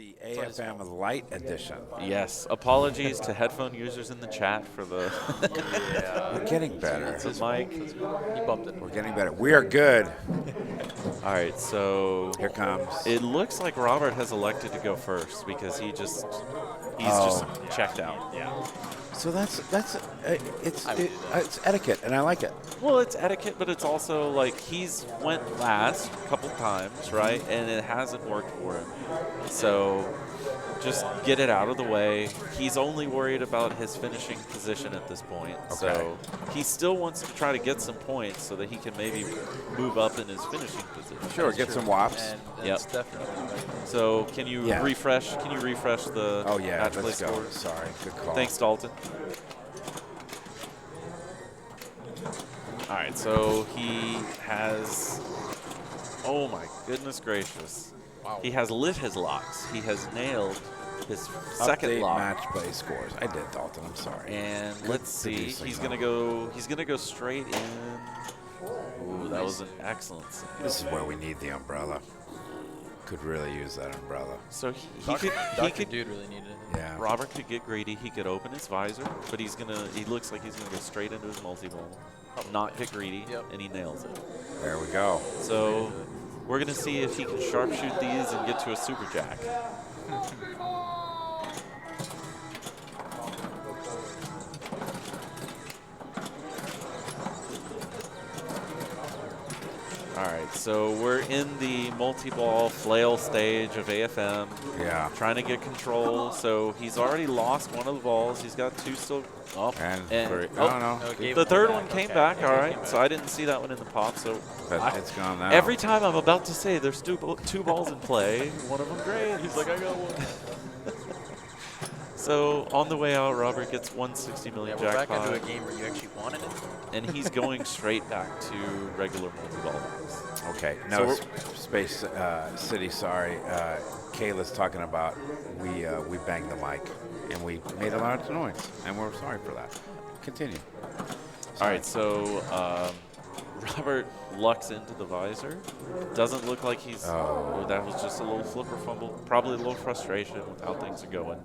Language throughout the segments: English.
the AFM Light Edition. Yes. Apologies to headphone users in the chat for the. We're getting better. So Mike, He bumped it. We're getting better. We are good. all right, so Here comes. it looks like Robert has elected to go first because he's just checked out. Yeah. So it's etiquette, and I like it. Well, it's etiquette, but it's also like he's went last a couple times, right? And it hasn't worked for him. So just get it out of the way. He's only worried about his finishing position at this point. Okay. So he still wants to try to get some points so that he can maybe move up in his finishing position. Sure, get some wops. And Yep. it's definitely right. So can you Yeah. refresh? Can you refresh the Oh yeah, match play let's go. scores? Sorry, good call. Thanks, Dalton. All right, so he has. Oh my goodness gracious! Wow. He has lit his locks. He has nailed his second Update lock. match play scores. I did, Dalton. I'm sorry. And Good let's see. producing, He's though. gonna go. He's gonna go straight in. Ooh, that was an excellent save. This is where we need the umbrella. Could really use that umbrella. So he Dr. could. Dude really needed it. Yeah. Robert could get greedy. He could open his visor, but he's gonna. He looks like he's gonna go straight into his multi-ball, not get greedy, Yep. and he nails it. There we go. So we're gonna see if he can sharpshoot these and get to a super jack. All right, so we're in the multi-ball flail stage of AFM. Yeah. Trying to get control. So he's already lost one of the balls. He's got two still up. And oh, no. No, it gave the it third back. one came Okay. back. Okay, All it right. came So back. I didn't see that one in the pop. So But it's gone now. every time I'm about to say there's two balls in play, one of them great. He's like, I got one. So on the way out, Robert gets 160 Yeah, million we're back jackpot, into a game where you actually wanted it. and he's going straight back to regular multi-ball levels. Okay. So No, we're- Space City, sorry. Kayla's talking about we banged the mic, and we made a lot of noise, and we're sorry for that. Continue. All right, so Robert lucks into the visor. Doesn't look like he's. Oh. That was just a little flipper fumble. Probably a little frustration with how things are going.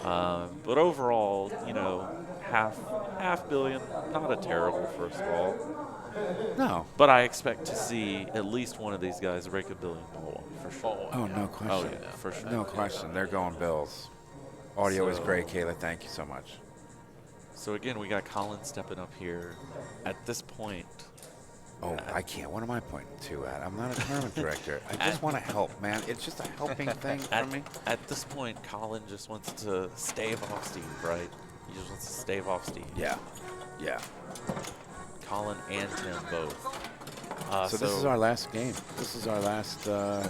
But overall, you know, half billion, not a terrible first ball. No. But I expect to see at least one of these guys break a billion ball for sure. Oh, no question. Oh yeah, for sure. No question. They're going Bills. Audio is So- great, Kayla. Thank you so much. So again, we got Colin stepping up here. At this point, Oh, I can't. What am I pointing to at? I'm not a tournament director. I just want to help, man. It's just a helping thing for me. at this point, Colin just wants to stave off Steve, right? He just wants to stave off Steve. Yeah. Yeah. Colin and Tim both. So this is our last game. This is our last.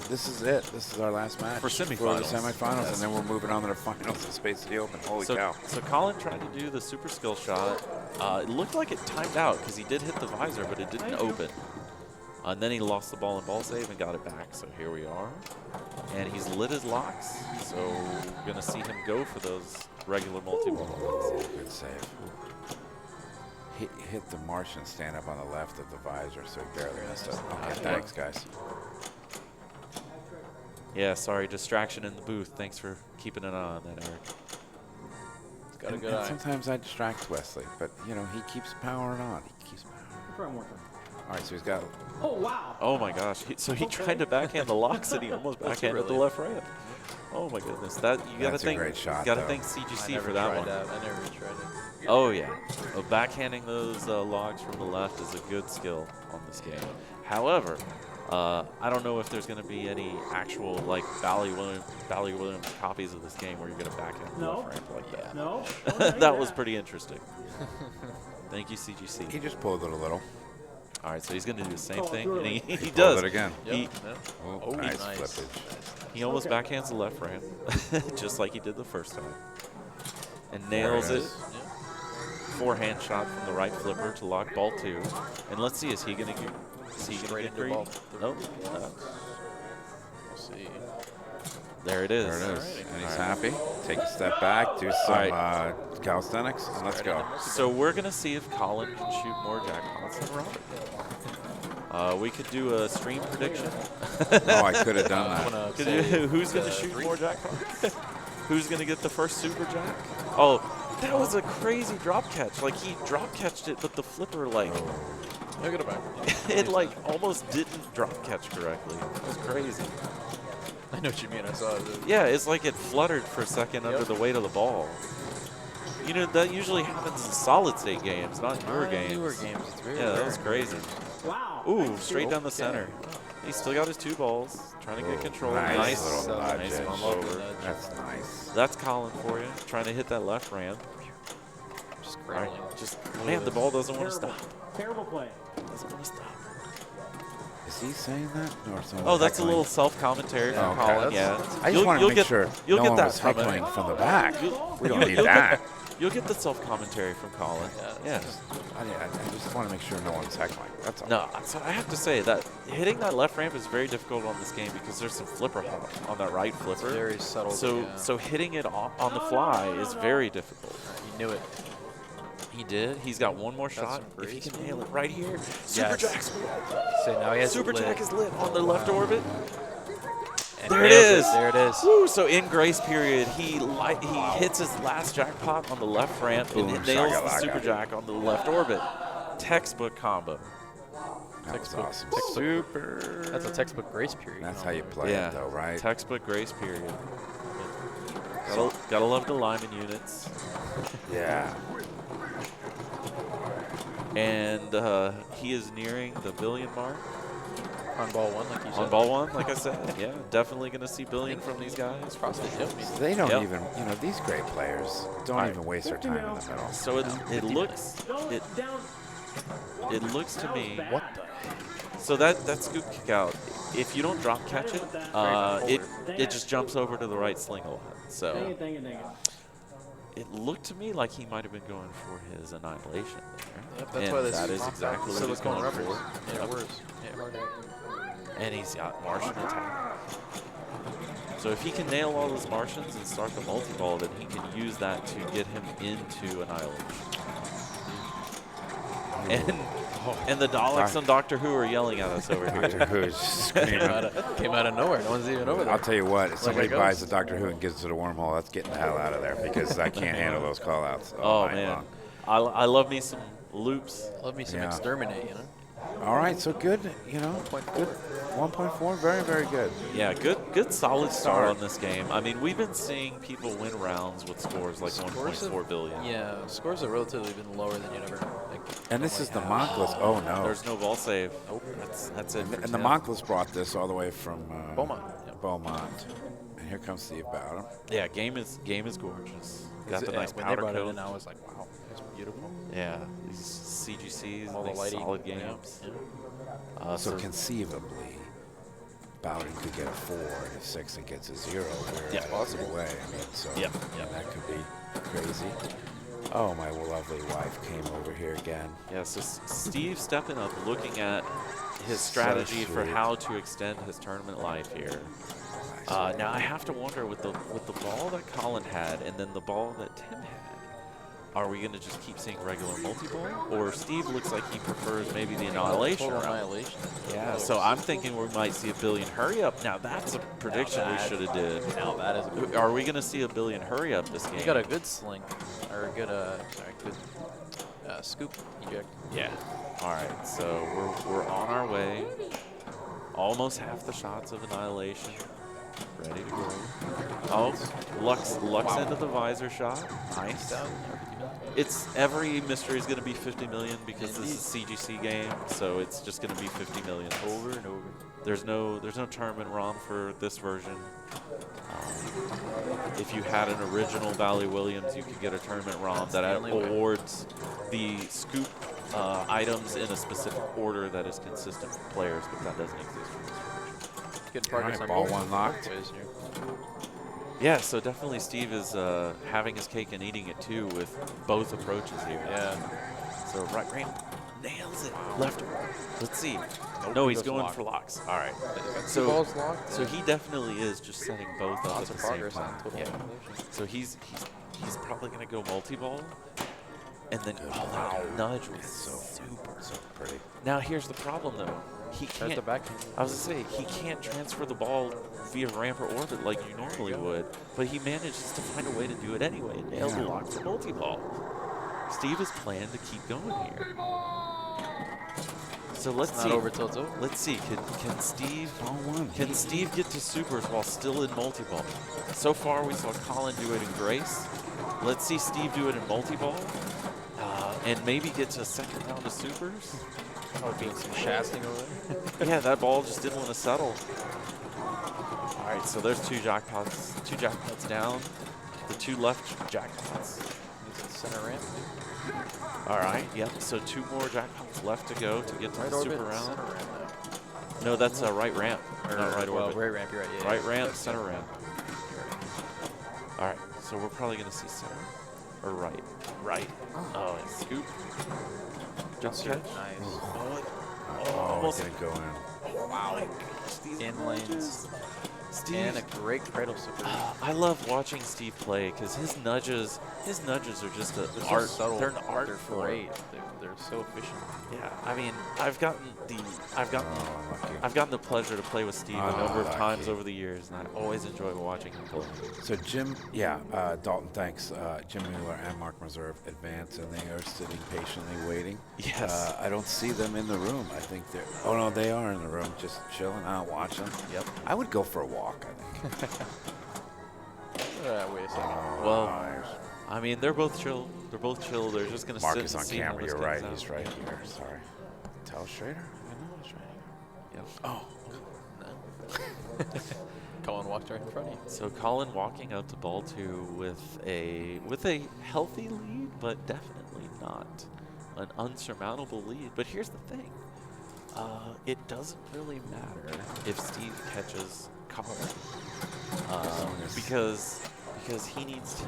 This is it. This is our last match For the semifinals. semifinals, Yes. and then we're moving on to the finals of Space City Open. Holy cow! So Colin tried to do the super skill shot. It looked like it timed out because he did hit the visor, but it didn't open. And then he lost the ball in ball save and got it back. So here we are. And he's lit his locks. So we're going to see him go for those regular multi-ball locks. Good save. He hit the Martian stand up on the left of the visor, so he barely missed it. Okay, thanks, guys. Yeah, sorry, distraction in the booth. Thanks for keeping an eye on that, Eric. Got a And, good and eye. sometimes I distract Wesley, but you know he keeps powering on. He keeps powering. Try one more time. All right, so he's got. Oh, wow. Oh my gosh! So he tried to backhand the locks and he almost backhanded the really- left ramp. Oh my goodness! That you got to That's a think. great shot, Got to though. thank I CGC never for that tried one. I never tried it. Oh yeah, backhanding those logs from the left is a good skill on this game. However, I don't know if there's going to be any actual like Bally Williams copies of this game where you're going to backhand the No. left ramp like that. No. That was pretty interesting. Thank you, CGC. He just pulled it a little. All right, so he's going to do the same Oh, thing, do and it. he Pulled does. it again. He, Oh, Oh, nice nice. flippage. He almost Okay. backhands the left ramp, just like he did the first time, and There nails it it. is. Forehand shot from the right flipper to lock ball 2. And let's see, is he gonna get Straight into greedy? ball Nope. We'll see. There it is. There it is. Alrighty. And he's All right. happy. Take a step back, do some right. calisthenics, and let's go. So we're gonna see if Colin can shoot more jackpots than Robert. We could do a stream prediction. Oh, I could have done that. Who's going to shoot more jackpots? Who's going to get the first super jack? Oh, that was a crazy drop catch. Like, he drop catched it, but the flipper, like, Look at it back. it, like, almost didn't drop catch correctly. It was crazy. I know what you mean. I saw it. Yeah, it's like it fluttered for a second under the weight of the ball. You know, that usually happens in solid-state games, not newer games. Newer games. It's very Yeah, that rare. was crazy. Wow. Ooh, straight down the center. He's still got his 2 balls, trying to get control. Nice Nice, little nudge. nice in. bump over. That's nice. That's Colin for you, trying to hit that left ramp. Just All right, scrambling. just, man, the ball doesn't want to Terrible. stop. Terrible play. Doesn't want to stop. Is he saying that? Or someone Oh, that's a heckling? little self-commentary from Oh, okay. Colin, yeah. I just want to make get, sure you'll no get one that was heckling from the back. We don't You'll- need you'll that. You'll get the self-commentary from Colin. Yeah. I just want to make sure no one's heckling. That's all. No, so I have to say that hitting that left ramp is very difficult on this game because there's some flipper hop on that right flipper. Very subtle. So yeah. so hitting it on the fly is very difficult. He knew it. He did. He's got one more shot. some If he grace. can nail it right here. Super Yes. Jack's So now he has Super it lit. Jack is lit on the left orbit. And There it nails is. There it is. Woo, so in grace period, he hits his last jackpot on the left ramp and Boom, it nails the shakalaka. Super Jack on the left orbit. Textbook combo. That was Textbook- awesome. textbook- Super. That's a textbook grace period. That's how you play Yeah. it, though, right? Textbook grace period. Gotta love the Lyman units. Yeah. And he is nearing the billion mark. On ball 1, like you said. On ball 1, like I said. Yeah, definitely going to see billion from these guys. Cross the ship. They don't Yep. even, these great players don't Right. even waste their time in the middle. So it looks it Down. it looks to me. What? So that scoop kick out, if you don't drop catch it, it just jumps over to the right sling a lot. Dang So it, dang it, dang it. it looked to me like he might have been going for his annihilation there. Yep, that's and why this that is exactly what he's silicone going rubbers. for. Yeah, worse. Yeah. And he's got Martian attack. So if he can nail all those Martians and start the multi-ball, then he can use that to get him into Annihilation. And the Daleks on Doctor Who are yelling at us over here. Doctor Who's screaming. Came out of nowhere. No one's even over there. I'll tell you what, if somebody it goes. buys the Doctor Who and gives it a wormhole, that's getting the hell out of there because I can't handle those call-outs. Oh, night man. long. I love me some loops. Love me some Yeah. exterminate, you know? All right, so good, good. 1.4, very, very good. Yeah, good solid start on this game. I mean, we've been seeing people win rounds with scores like Scores 1.4 billion. Yeah, scores have relatively been lower than you'd ever think. And this is the Monkless. Oh, no. There's no ball save. Nope. That's it. for And the Tim. Monkless brought this all the way from Beaumont. Yep. Beaumont. And here comes Steve Bowden. Yeah, game is gorgeous. Got the Yeah, nice when they powder brought it coat. in, I was like, wow, that's beautiful. Yeah, these CGCs, All the these lighting. solid yeah, games. yeah. So conceivably, Bowden could get a 4, and if Sexton gets a 0, we're Yeah. possible way. I mean, so Yep. that could be crazy. Oh, my lovely wife came over here again. Yeah, so Steve stepping up, looking at his So strategy for sweet. how to extend his tournament life here. Now I have to wonder with the ball that Colin had and then the ball that Tim had, are we going to just keep seeing regular multi-ball? Or Steve looks like he prefers maybe the annihilation Total round. annihilation. Yeah, so I'm thinking we might see a billion hurry up. Now that's a prediction we should have did. Now that is a good. Are we going to see a billion hurry up this game? You got a good sling, or a good, good scoop eject. Yeah. All right, so we're on our way. Almost half the shots of annihilation. Ready to go. Oh, Lux into the visor shot. Nice. It's every mystery is going to be 50 million because this is a CGC game, so it's just going to be 50 million over and over. There's no tournament ROM for this version. If you had an original Bally Williams, you could get a tournament ROM that awards the scoop items in a specific order that is consistent for players, but that doesn't exist for this version. Good progress All on right, ball both one locked. ways here. Yeah, so definitely Steve is having his cake and eating it too with both approaches here. Yeah. So right brain nails it. Left. Let's see. No, he's goes going lock. for locks. All right. So balls locked. So he definitely is just setting both up Lots at of the same progress time. on total Yeah. annihilation. So he's probably going to go multi-ball. And then that nudge was So super. So pretty. Now here's the problem though. he There's can't. the backhand. I was gonna say he can't transfer the ball via ramp or orbit like you normally would, but he manages to find a way to do it anyway and nails the lock for multi-ball. Steve is planning to keep going here. So let's see. Not over till it's over. Let's see. Can Steve get to supers while still in multi-ball? So far, we saw Colin do it in Grace. Let's see Steve do it in multi-ball, and maybe get to second round of supers. Oh, doing some shasting over there. Yeah, that ball just didn't want to settle. All right, so there's two jackpots down. The two left jackpots. He's in center ramp. All right, yep. So 2 more jackpots left to go to get to the super round. Center ramp now. No, that's a right ramp. Or right orbit. Right ramp, you're right. Yeah, Right ramp, center ramp. All right, so we're probably going to see center. Or right. Right. Oh, and scoop. Jump catch. Nice. Almost didn't go in. Wow. In lanes. Steve. And a great cradle super. I love watching Steve play because his nudges are just an They're art. so subtle. They're an art They're form. great. They're so efficient. Yeah, I mean, I've gotten the pleasure to play with Steve a number of times over the years, and I always enjoy watching him play. So Jim, Dalton, thanks. Jim Mueller and Mark Reserve advance, and they are sitting patiently waiting. Yes. I don't see them in the room. I think they're. Oh no, they are in the room, just chilling out, watching. Yep. I would go for a walk. I think. Wait a second. Well, I mean, they're both chill. They're just gonna Mark sit is and on see how camera. this You're comes right. out. He's right here. Sorry. Tell Schrader. I know it's right here. Yep. Oh. Colin walked right in front of you. So Colin walking out to ball 2 with a healthy lead, but definitely not an unsurmountable lead. But here's the thing. It doesn't really matter if Steve catches Colin, because he needs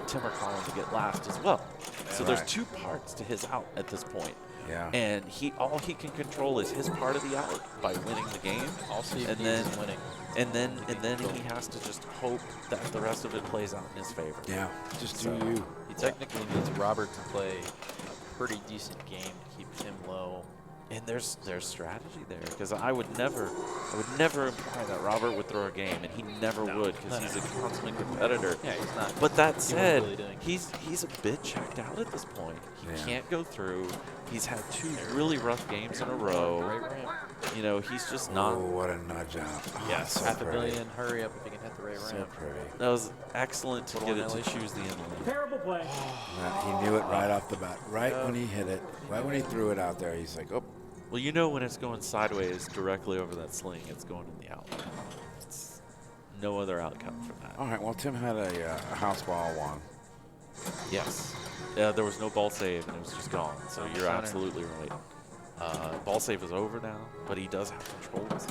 Tim or Colin to get last as well. So there's 2 parts to his out at this point. Yeah. And all he can control is his part of the out by winning the game. All Steve And needs then- is winning. And then he has to just hope that the rest of it plays out in his favor. Yeah. Just So- do you. He technically needs Robert to play a pretty decent game to keep him low. And there's strategy there, because I would never imply that Robert would throw a game, and he never would, because he's a consummate competitor. Yeah, he's not. But that wasn't said, really doing- he's a bit checked out at this point. He Yeah. can't go through. He's had 2 really rough games in a row. Right ramp. You know, he's just Oh, not. what a nudge out. Oh, Yes. so Half a pretty. billion. Hurry up if you can hit the right So ramp. pretty. That was excellent to Total get it to annihilation. choose the inlane. Terrible play. He knew it right off the bat. Right when he hit it. Right when he threw it out there, he's like, oh. Well, you know when it's going sideways directly over that sling, it's going in the out. It's no other outcome from that. All right. Well, Tim had a house ball one. Yes. There was no ball save, and it was just gone. So you're Center. absolutely right. Ball save is over now, but he does have control. As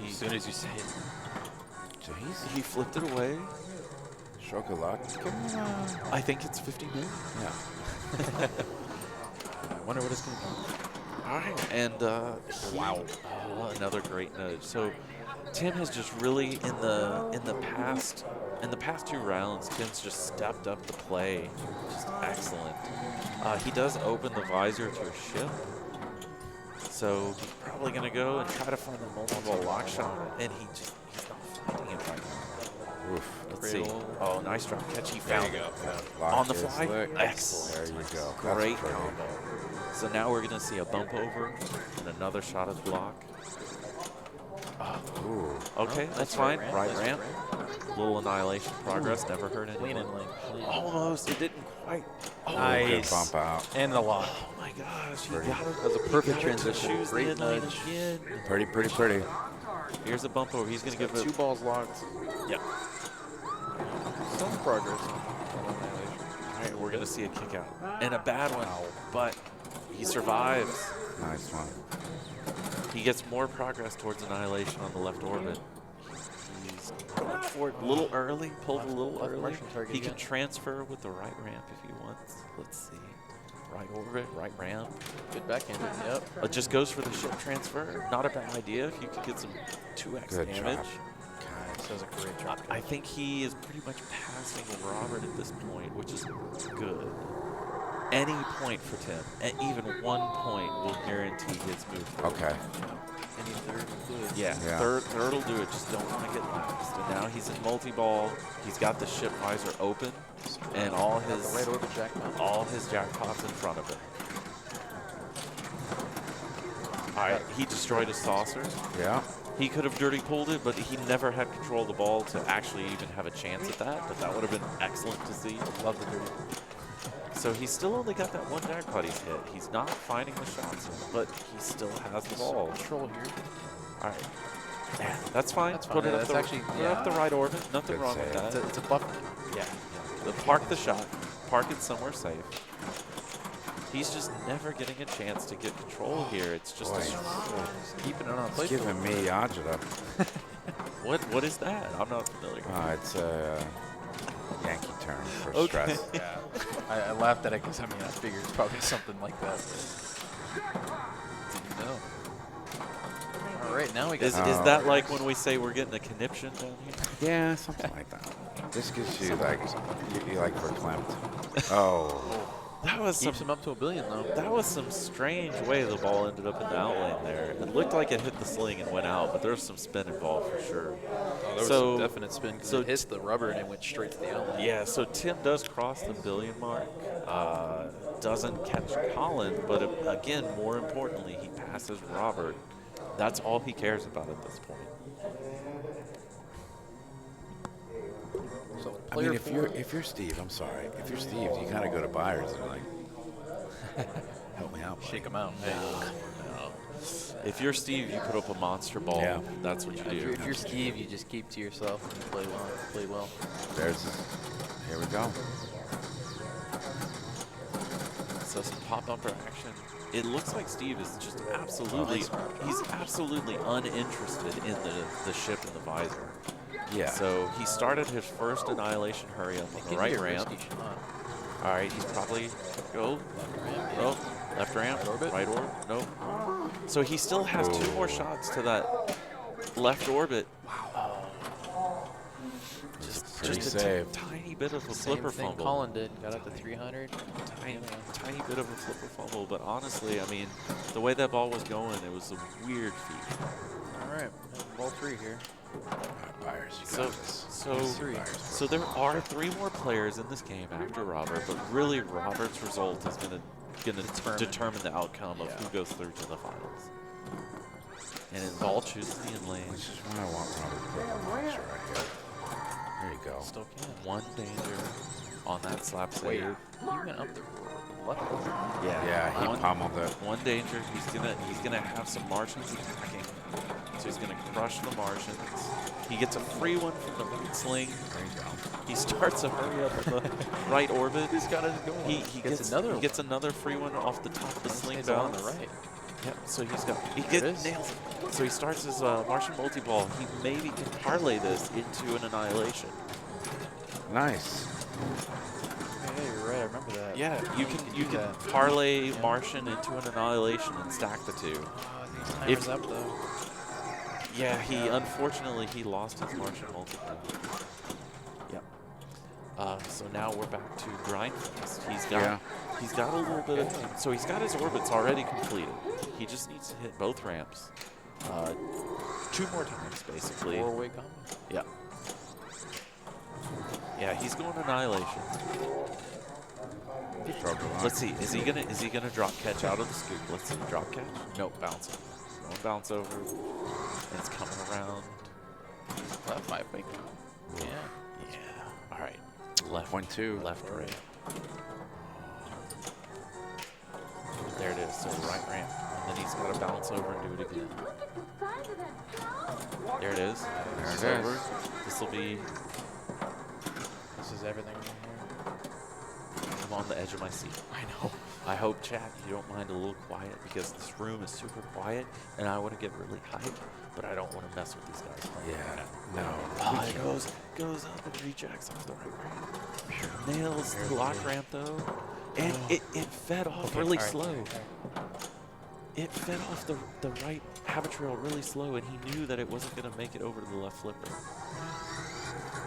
As soon as you say it. Jeez. he flipped it away. Stroke of luck. I think it's 50 minutes. Yeah. I wonder what it's going to be. All right, and another great nudge. So Tim has just really in the past 2 rounds, Tim's just stepped up the play, just excellent. He does open the visor to a ship, so he's probably going to go and try to find the multiple lock shot, and he's not finding it right now. Oof. Let's see. Cradle. Oh, nice drop catch. He found it. Lock On the is fly. lit. Excellent. There you go. Great That's pretty. combo. So now we're going to see a bump over and another shot of block. Ooh. Okay, that's fine. Right ramp. Little annihilation progress. Never hurt Clean anyone. and link. Almost. It didn't quite. Oh, Good bump out. And the lock. oh my gosh. Pretty. You got it. That was a perfect transition. Choose the Great inlane nudge. again. Pretty, pretty, pretty. Here's a bump over. He's going to give it. 2 balls locked. Yep. Some progress. All right, we're going to see a kick out. And a bad one. But he survives. Nice one. He gets more progress towards annihilation on the left orbit. He's going for it a little early, pulled a little Left early. Martian target He can again. transfer with the right ramp if he wants. Let's see. Right orbit, right ramp. Good backhand. Yep. It just goes for the ship transfer. Not a bad idea if you could get some 2x Good damage. job. This was a great drop. I think he is pretty much passing Robert at this point, which is good. any point for Tim, and even 1 point will guarantee his move. Okay. Any third will do it. Yeah, Yeah. Third will do it. Just don't want to get last. And now he's in multi-ball. He's got the ship visor open, and all Got his the right orbit jackpot. all his jackpots in front of him. All right, he destroyed his saucer. Yeah. He could have dirty pulled it, but he never had control of the ball to actually even have a chance at that. But that would have been excellent to see. Love the dirty. So he's still only got that one jackpot he's hit. He's not finding the shots, but he still has the ball. Control here. All right. Yeah, that's fine. That's Put fine. it That's up actually- put it up the right orbit. Nothing Good wrong with save. that. It's a buffer. Yeah. Park the shot. Park it somewhere safe. He's just never getting a chance to get control here. It's just Boy. Just keeping it on the It's plate. giving me agita. what is that? I'm not familiar. It's a Yankee term for Okay. stress. Yeah. I laughed at it because I figured it's probably something like that. Didn't know. All right, now we got. Is that like when we say we're getting a conniption down here? Yeah, something like that. This gives you like you like verklempt. Oh. That was Keeps him up to $1 billion though. That was some strange way the ball ended up in the outlane there. It looked like it hit the sling and went out, but there was some spin involved for sure. Oh, there was So- some definite spin because so it hits the rubber and it went straight to the outlet. Yeah, so Tim does cross the billion mark, doesn't catch Colin, but again, more importantly, he passes Robert. That's all he cares about at this point. So I mean, if you're Steve, I'm sorry. If you're Steve, you gotta go to Byers and like, help me out. buddy." shake him out. If you're Steve, you put up a monster ball. Yeah. That's what you do. If you're Steve, you just keep to yourself and play well. Play well. Here we go. So some pop bumper action. It looks like Steve is just absolutely, he's absolutely uninterested in the ship and the visor. Yeah. So he started his first annihilation hurry up on the right ramp. All right, he's probably left ramp, right orb, nope. So he still has 2 more shots to that left orbit. Pretty Just save. a tiny bit of a Same flipper thing fumble. Colin did. Got up to 300. Tiny bit of a flipper fumble, but honestly, I mean, the way that ball was going, it was a weird feat. All right, ball 3 here. Byers, you got this. So there are 3 more players in this game after Robert, but really Robert's result is going to determine the outcome of who goes through to the finals. And then ball chooses the in lane. Which is what I want Robert to right here. There you go. Still can. 1 danger on that slap save. Wait, he went up the left. Yeah, he pummeled it. 1 danger. He's gonna have some Martians attacking. So he's gonna crush the Martians. He gets a free one from the right sling. There you go. He starts a hurry up at the right orbit. He's got it going. He gets another free one off the top of the sling It's on bounce. the right. Yep. So he There it is. nails it. So he starts his Martian multi-ball. He maybe can parlay this into an annihilation. Nice. Yeah, you're right. I remember that. Yeah, you can parlay Martian into an annihilation and stack the 2. Oh, these timers up though. Yeah, unfortunately he lost his Martian multi-ball. Yep. So now we're back to grind fest. He's got a little bit of, so he's got his orbits already completed. He just needs to hit both ramps 2 more times basically. 4-way combo. Yeah. Yeah, he's going annihilation. Let's see. Is he gonna drop catch out of the scoop? Let's see. Drop catch? Nope. Bounce over. Going bounce over. And it's coming around. Left 5-way combo. Yeah. Yeah. All right. Left. 1-2. Left right. There it is. So right ramp. And then he's got to bounce over and do it again. There it is. There It's it is. over. This will be. This is everything in here. I'm on the edge of my seat. I know. I hope, chat, you don't mind a little quiet because this room is super quiet and I want to get really hyped, but I don't want to mess with these guys. Yeah. No. Oh, it goes up and rejects off the right ramp. Nails the lock ramp though. And it fed off really slow. It fed off the right habit trail really slow, and he knew that it wasn't going to make it over to the left flipper.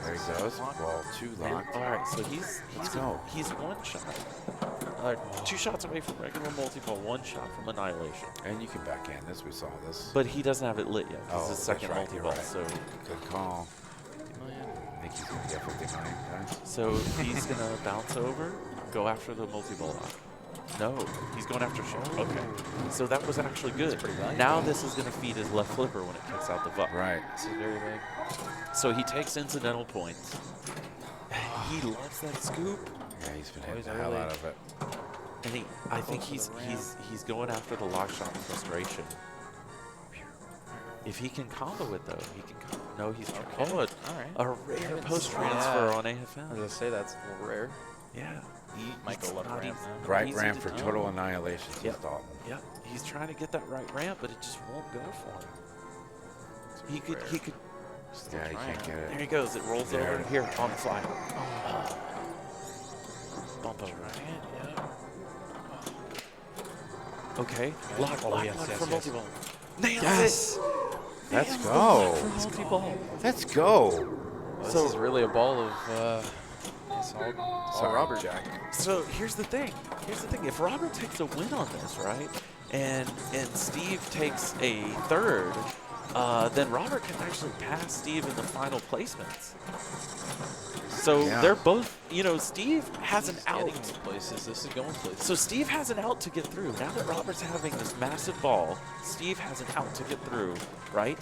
There he goes. Ball 2 locked. All right, so he's go. He's 1 shot 2 shots away from regular multi-ball, 1 shot from Annihilation. And you can backhand this. We saw this. But he doesn't have it lit yet. This is his second that's right, you're multi-ball. right. So, Good call. 50 million. I think he's going to get 50 million, guys. so he's going to bounce over, go after the multi-ball lock. No, he's going after ship. Okay. So that was actually good. pretty valuable. Now this is going to feed his left flipper when it kicks out the buck. Right. This is very big. So he takes incidental points. He loves that scoop. Yeah, he's been hitting Always the hell early. out of it. And I think he's going after the lock shot in frustration. If he can combo it though, he can. No, he's not. Okay. Oh, All right. a rare Haven't post seen transfer that. on I was AFM. gonna say that's a little rare. Yeah, Might go left ramp now. Right easy ramp to for do. total annihilation. Yep. Dalton. Yep, he's trying to get that right ramp, but it just won't go for him. He could. Yeah, he can't get There it. he goes. It rolls There. over here on the fly. Bump over. Okay. Lock for multi-ball. Nails Yes. it. Let's Nails the go. lock for multi-ball. Let's go. This So- is really a ball of it's all Sorry, Robert. Jack. So here's the thing. If Robert takes a win on this, right, and Steve takes a third, then Robert can actually pass Steve in the final placements. So Yeah. they're both, Steve has an He's out. getting places. This is going places. So Steve has an out to get through. Now that Robert's having this massive ball, Steve has an out to get through, right?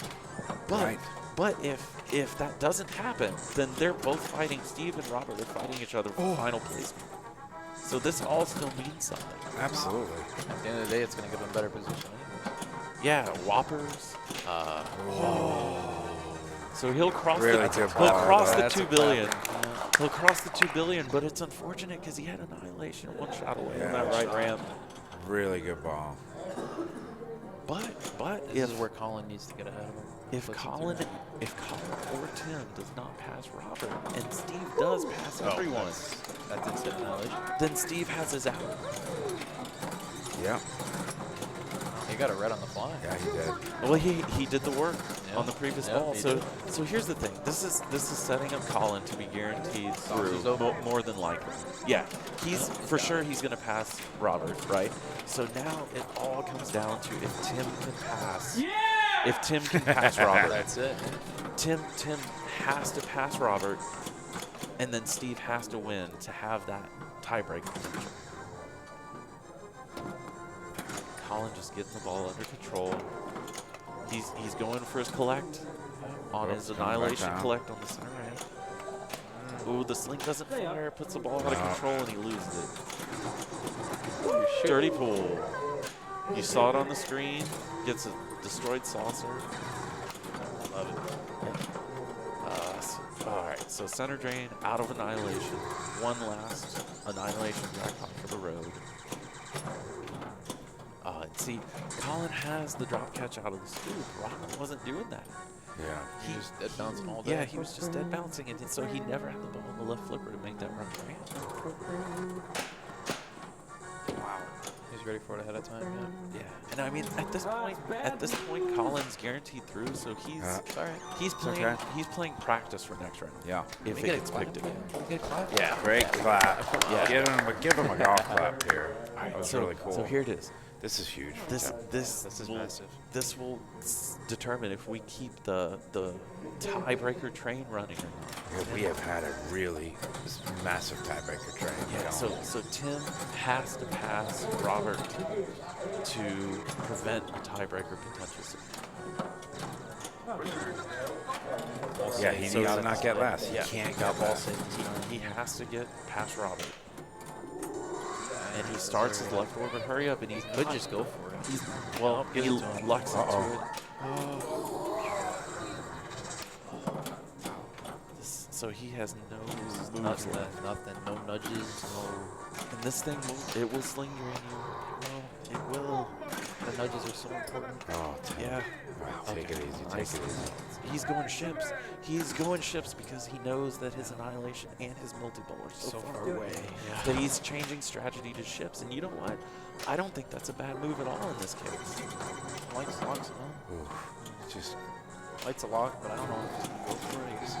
Right. But if that doesn't happen, then they're both fighting. Steve and Robert are fighting each other for final placement. So this all still means something. Absolutely. At the end of the day, it's going to give him better position. Anyways. Yeah, whoppers. So he'll cross Really the good he'll ball, cross though. the That's 2 a billion. clapper. He'll cross the 2 billion, but it's unfortunate because he had Annihilation 1 shot away on that right ramp. Really good ball. But This is where Colin needs to get ahead of him. if Puts him Colin through. or Tim does not pass Robert and Steve does pass everyone, That didn't set annihilation. then Steve has his out. Yeah. He got it right on the fly. Yeah, he did. Well, he did the work Yeah. on the previous Yeah, ball. he So did. so here's the thing. This is setting up Colin to be guaranteed through is over. more than likely. Yeah, he's for sure he's going to pass Robert, right? So now it all comes down to if Tim can pass. Yeah! If Tim can pass Robert, That's it. Tim has to pass Robert, and then Steve has to win to have that tiebreak potential. Colin just getting the ball under control. He's going for his collect on his Oops, coming back annihilation down. collect on the side ramp. Ooh, the sling doesn't fire, puts the ball out of No. control, and he loses it. Dirty pull. You saw it on the screen. Gets a destroyed saucer. Love it. All right, so center drain out of annihilation. One last annihilation jackpot for the road. See, Colin has the drop catch out of the scoop. Robert wasn't doing that. Yeah. He was dead bouncing all day. Yeah, he was just dead bouncing, and so he never had the ball on the left flipper to make that run ramp. Wow. He's ready for it ahead of time. Yeah. Yeah, and I mean at this point, Colin's guaranteed through, so he's It's all right. playing he's playing practice for next round. Yeah. If it gets picked again. Get a clap. Yeah. Great clap. Yeah. Give him a golf clap here. That was so, really cool. So here it is. This is huge. This is will, massive. This will determine if we keep the tiebreaker train running or not. Yeah, we have had a really massive tiebreaker train. Yeah, going. so Tim has to pass Robert to prevent a tiebreaker potential. Yeah, he So needs to that's- not get last. He yeah. can't got get ball last. safe. He has to get past Robert. And he starts his left orbit hurry up, and he Could just go for it. He's, well, Give he it to him. lucks into it. So he has no moves Nothing left. left. Nothing. No nudges. No. And this thing it will sling you. It will. The nudges are so important. Oh, Yeah. wow, take it easy. Take it easy. He's going ships. He's going ships because he knows that his annihilation and his multi-ball are so far away that he's changing strategy to ships. And you know what? I don't think that's a bad move at all in this case. Lights locks it on. Oof. Just Lights a lock, but I don't know if he's gonna go for it. He's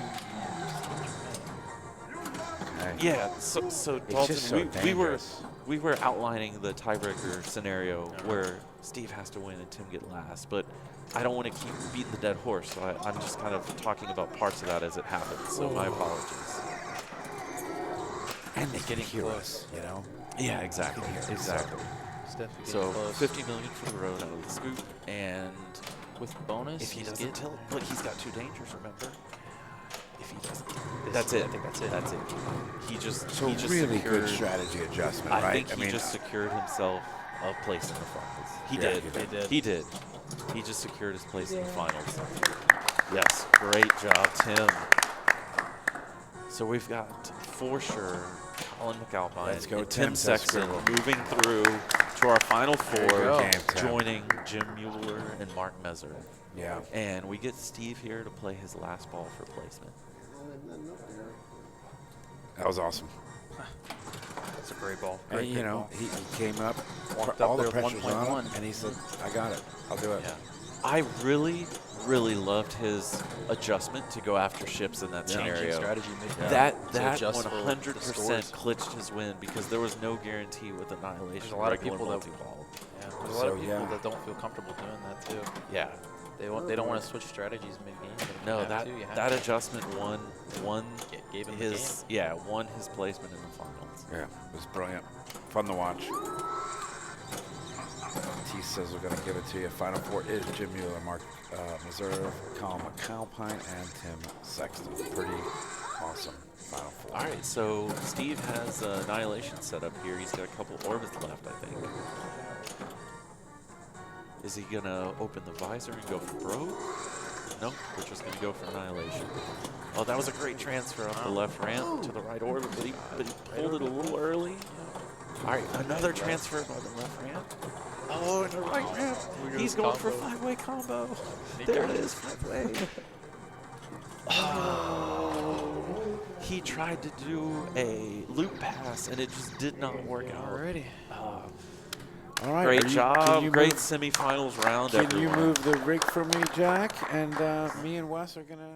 Hey. Yeah, so It's just so Dalton, dangerous. we were outlining the tiebreaker scenario where Steve has to win and Tim get last, but I don't want to keep beating the dead horse, so I'm just kind of talking about parts of that as it happens. So my apologies. And they get close, you know? Yeah, exactly. Exactly. It's definitely So getting close. 50 million for the road out of the scoop, and With bonus, if he he's doesn't getting- tilt, look, he's got 2 dangers. Remember? If he doesn't, this- that's it. I think that's it. That's it. He just So he just really secured, good strategy adjustment, I right? think he just secured himself a place in the finals. He Yeah, did. he did. did. He did. He just secured his place in the finals. Yes, great job, Tim. So we've got, for sure, Colin MacAlpine Let's go, and Tim, Tim says Sexton Scribble. moving through to our Final There you Four, go. Game, Tim. joining Jim Mueller and Mark Messer. Yeah. And we get Steve here to play his last ball for placement. That was awesome. It's a great ball. And, Great you big know, ball. he came up, Walked all up the there with pressure's on 1.1. him, and he said, I got it. I'll do it. Yeah. I really, really loved his adjustment to go after ships in that Changing scenario. strategy mid-game That to adjust for the 100% scores. clinched his win because there was no guarantee with Annihilation. There's a lot of regular people that- multi-ball. Yeah, there's a lot of So, people yeah. that don't feel comfortable doing that too. Yeah. They don't want to switch strategies mid-game. but if you No, have that to, you have that to. adjustment won Gave him the his won his placement in the finals. Yeah, it was brilliant. Fun to watch. T says we're going to give it to you. Final Four is Jim Mueller, Mark Meserve, Colin MacAlpine, and Tim Sexton. Pretty awesome Final Four. All right, so Steve has Annihilation set up here. He's got a couple orbits left, I think. Is he going to open the visor and go for Brogue? Nope, we're just going to go for Annihilation. Oh, that was a great transfer off the left ramp to the right orbit, but he pulled it a little early. All right, another transfer by the left ramp. Oh, and the right ramp. He's going for a 5-way combo. There it is, 5-way. Oh, he tried to do a loop pass, and it just did not work out. Alrighty. All right. Great can job. you Great move- semifinals round, Can everyone. you move the rig for me, Jack? And me and Wes are going to...